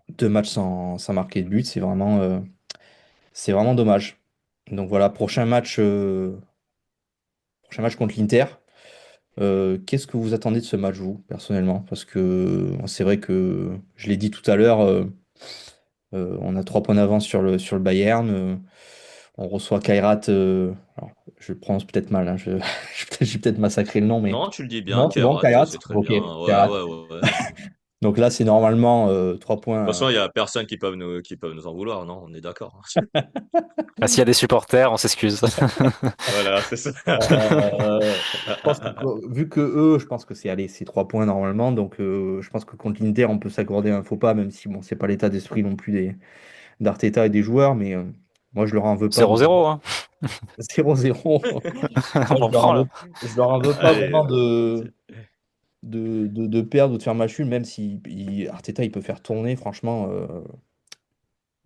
2 matchs sans marquer de but, c'est vraiment dommage. Donc voilà, prochain match contre l'Inter. Qu'est-ce que vous attendez de ce match, vous, personnellement? Parce que c'est vrai que je l'ai dit tout à l'heure, on a 3 points d'avance sur le Bayern. On reçoit Kairat. Alors, je le prononce peut-être mal, hein, j'ai peut-être massacré le nom, mais Non, tu le dis bien, non, c'est bon, Kairat, Kairat. c'est très Ok, bien. Ouais, Kairat. ouais, ouais, ouais. Donc là, c'est normalement 3 De toute points. façon, il y a personne qui peuvent nous en vouloir, non? On est d'accord. Ah, s'il y a des supporters, on s'excuse. Voilà, c'est ça. Je pense que, vu que eux, je pense que c'est 3 points normalement. Donc, je pense que contre l'Inter, on peut s'accorder un faux pas, même si bon, c'est pas l'état d'esprit non plus d'Arteta et des joueurs. Mais moi, je leur en veux pas de 0-0, hein. 0-0. Moi, On prend là. je leur en veux pas Allez, vraiment de perdre ou de faire match nul, même si Arteta il peut faire tourner, franchement,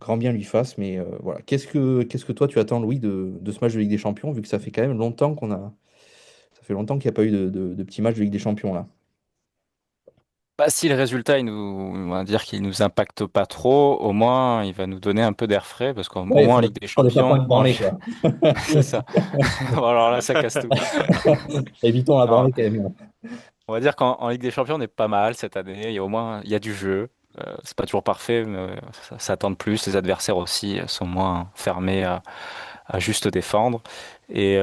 grand bien lui fasse. Mais voilà. Qu'est-ce que toi tu attends, Louis, de ce match de Ligue des Champions, vu que ça fait quand même longtemps ça fait longtemps qu'il n'y a pas eu de petits matchs de Ligue des Champions là. Bah, si le résultat, on va dire qu'il nous impacte pas trop, au moins, il va nous donner un peu d'air frais, parce qu'au Ouais, moins, en Ligue des faudrait pas prendre Champions, une branlée, quoi. c'est ça. Bon, alors là, ça casse tout. Évitons la Non, branlée quand même. on va dire qu'en Ligue des Champions, on est pas mal cette année. Il y a au moins, il y a du jeu. C'est pas toujours parfait, mais ça tente plus. Les adversaires aussi sont moins fermés à juste défendre. Et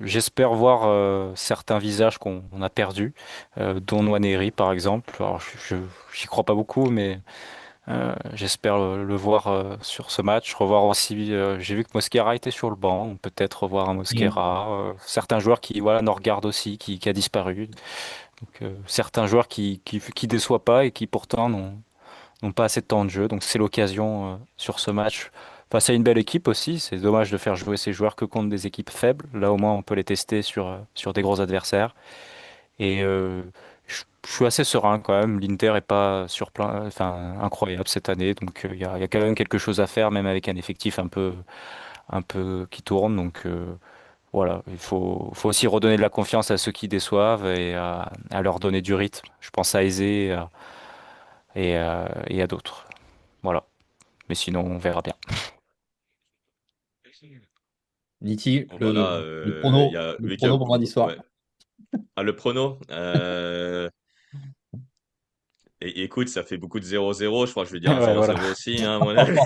j'espère voir certains visages qu'on a perdus, dont Nwaneri par exemple. Alors, j'y crois pas beaucoup, mais j'espère le voir sur ce match. Revoir aussi, j'ai vu que Mosquera était sur le banc. Peut-être revoir un Mm. Mosquera. Certains joueurs qui, voilà, nous regardent aussi, qui a disparu. Donc, certains joueurs qui déçoivent pas et qui pourtant n'ont pas assez de temps de jeu. Donc c'est l'occasion sur ce match face à une belle équipe aussi. C'est dommage de faire jouer ces joueurs que contre des équipes faibles. Là au moins on peut les tester sur des gros adversaires. Et je suis assez serein quand même. L'Inter est pas enfin incroyable cette année. Donc il y a quand même quelque chose à faire, même avec un effectif un peu qui tourne. Donc voilà, il faut aussi redonner de la confiance à ceux qui déçoivent et à leur donner du rythme. Je pense à Eze et à d'autres. Voilà. Mais sinon, on verra bien. Niti, Bon, le, voilà, le il y prono, a, le vu qu'il y prono pour mardi a, soir. ouais. Ah, le prono, écoute, ça fait beaucoup de 0-0. Je crois que je vais dire un Ouais, voilà. 0-0 aussi, hein, à mon avis.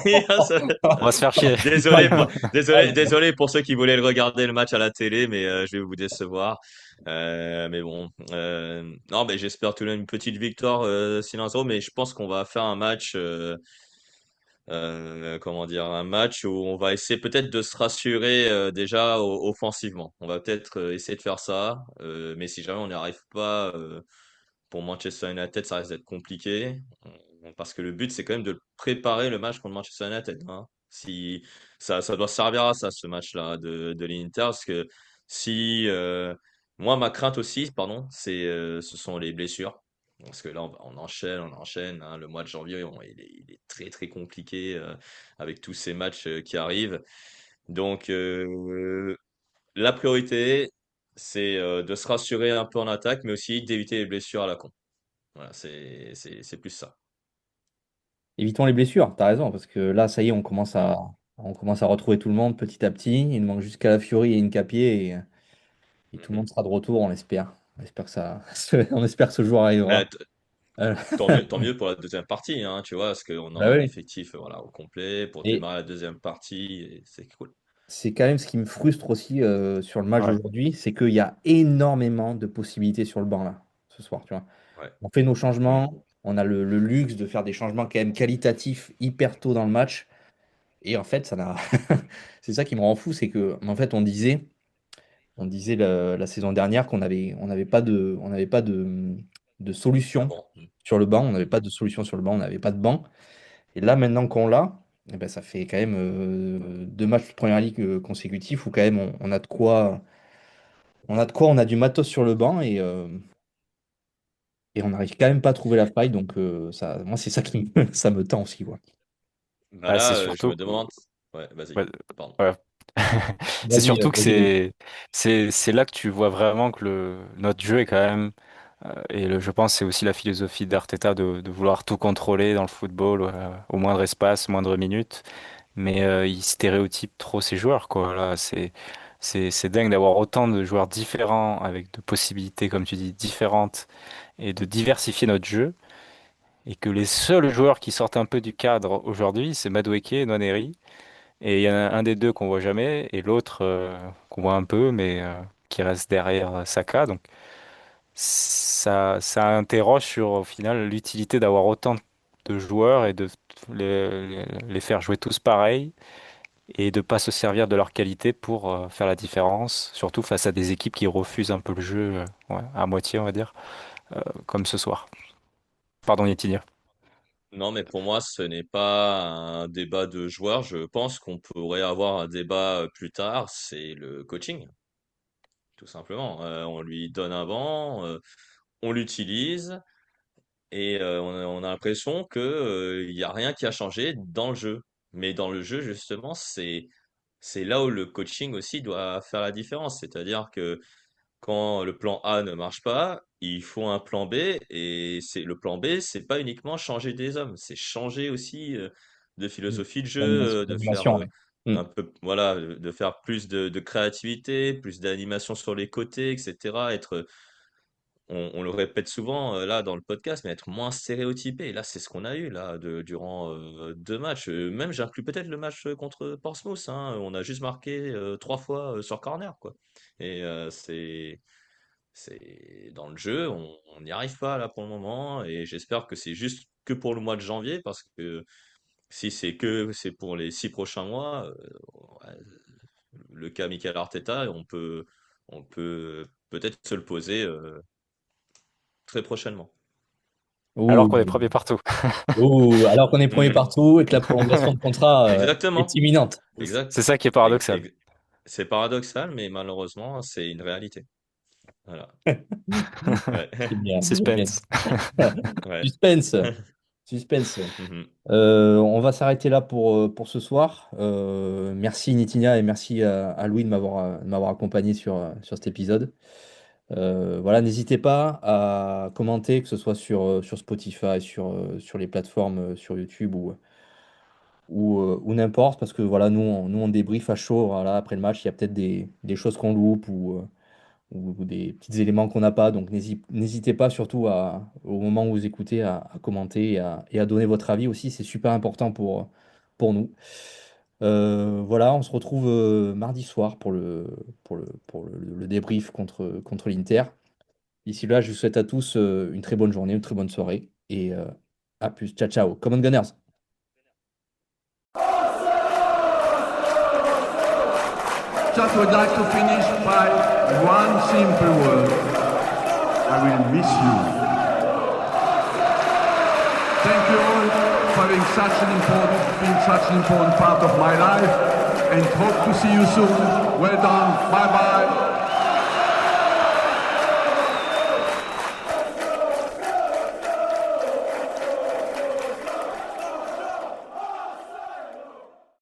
On va se faire chier. Désolé pour ceux qui voulaient le regarder le match à la télé, mais je vais vous décevoir. Mais bon, non, mais j'espère tout de même une petite victoire 6-0, mais je pense qu'on va faire un match, comment dire, un match où on va essayer peut-être de se rassurer déjà offensivement. On va peut-être essayer de faire ça, mais si jamais on n'y arrive pas, pour Manchester United, ça risque d'être compliqué. Parce que le but, c'est quand même de préparer le match contre Manchester United, hein. Si ça doit servir à ça, ce match-là de l'Inter, parce que si moi, ma crainte aussi, pardon, ce sont les blessures. Parce que là, on enchaîne, hein. Le mois de janvier, il est très très compliqué avec tous ces matchs qui arrivent. Donc, la priorité, c'est de se rassurer un peu en attaque, mais aussi d'éviter les blessures à la con. Voilà, c'est plus ça. Évitons les blessures, t'as raison, parce que là, ça y est, on commence Mm. à retrouver tout le monde petit à petit. Il nous manque juste Calafiori et Hincapié et tout le Mhm. monde sera de retour, on l'espère. On espère que ça, on espère que ce jour Mais arrivera. Euh, tant mieux pour la deuxième partie, hein, tu vois, parce qu'on Bah aura un oui. effectif voilà, au complet pour Et démarrer la deuxième partie, et c'est cool. c'est quand même ce qui me frustre aussi sur le match Ouais. d'aujourd'hui, c'est qu'il y a énormément de possibilités sur le banc là, ce soir, tu vois. Ouais. On fait nos Mm. changements, on a le luxe de faire des changements quand même qualitatifs hyper tôt dans le match. Et en fait, ça n'a. C'est ça qui me rend fou, c'est que en fait, on disait la saison dernière qu'on n'avait pas de Ah solution bon? sur le banc, on n'avait Mhm. pas de solution sur le banc, on n'avait pas de banc. Et là, maintenant qu'on l'a, eh ben, ça fait quand même 2 matchs de première ligue consécutifs où quand même on a du matos sur le banc et on n'arrive quand même pas à trouver la faille. Donc moi, c'est ça ça me tend aussi, quoi. Bah Ah, c'est là, je surtout. me demande. Ouais, vas-y, Ouais, pardon. ouais. C'est Vas-y, surtout que vas-y. c'est là que tu vois vraiment que notre jeu est quand même je pense que c'est aussi la philosophie d'Arteta de vouloir tout contrôler dans le football au moindre espace, moindre minute, mais il stéréotype trop ses joueurs quoi. Là, c'est dingue d'avoir autant de joueurs différents avec de possibilités comme tu dis différentes et de diversifier notre jeu et que les seuls joueurs qui sortent un peu du cadre aujourd'hui, c'est Madueke et Nwaneri. Et il y en a un des deux qu'on voit jamais et l'autre qu'on voit un peu, mais qui reste derrière Saka. Donc ça interroge sur au final l'utilité d'avoir autant de joueurs et de les faire jouer tous pareil et de pas se servir de leur qualité pour faire la différence, surtout face à des équipes qui refusent un peu le jeu ouais, à moitié, on va dire, comme ce soir. Pardon, Yetinia. Non, mais pour moi, ce n'est pas un débat de joueurs. Je pense qu'on pourrait avoir un débat plus tard. C'est le coaching, tout simplement. On lui donne un banc, on l'utilise et on a l'impression que il y a rien qui a changé dans le jeu. Mais dans le jeu, justement, c'est là où le coaching aussi doit faire la différence. C'est-à-dire que quand le plan A ne marche pas, il faut un plan B et c'est le plan B, c'est pas uniquement changer des hommes, c'est changer aussi de philosophie de jeu, de faire L'animation, ouais. un peu, voilà, de faire plus de créativité, plus d'animation sur les côtés, etc. Être, on le répète souvent là dans le podcast, mais être moins stéréotypé. Et là, c'est ce qu'on a eu là durant 2 matchs. Même j'inclus peut-être le match contre Portsmouth, hein. On a juste marqué 3 fois sur corner, quoi. Et c'est dans le jeu, on n'y arrive pas là pour le moment et j'espère que c'est juste que pour le mois de janvier parce que si c'est pour les 6 prochains mois, ouais, le cas Mikel Arteta, on peut peut-être se le poser très prochainement. Alors Ouh, qu'on est premier partout. alors qu'on est premier Mhm. partout et que la prolongation de contrat est Exactement, imminente. exact. C'est ça qui est Ex- paradoxal. ex- C'est paradoxal, mais malheureusement, c'est une réalité. Voilà. Ouais. Génial, génial. Suspense. Ouais. Suspense, suspense. Mhm. On va s'arrêter là pour ce soir. Merci Nitinia et merci à Louis de m'avoir accompagné sur cet épisode. Voilà, n'hésitez pas à commenter, que ce soit sur Spotify, sur les plateformes, sur YouTube ou n'importe, parce que voilà, nous on débrief à chaud. Voilà, après le match, il y a peut-être des choses qu'on loupe ou des petits éléments qu'on n'a pas. Donc n'hésitez pas surtout au moment où vous écoutez à commenter et à donner votre avis aussi. C'est super important pour nous. Voilà, on se retrouve mardi soir pour le débrief contre l'Inter. D'ici là, je vous souhaite à tous une très bonne journée, une très bonne soirée et à plus. Ciao, ciao. Common Gunners. Just would like to finish by one simple word. I will miss you. Thank you all for being such an important part of my life and hope to see you soon. Well done. Bye bye.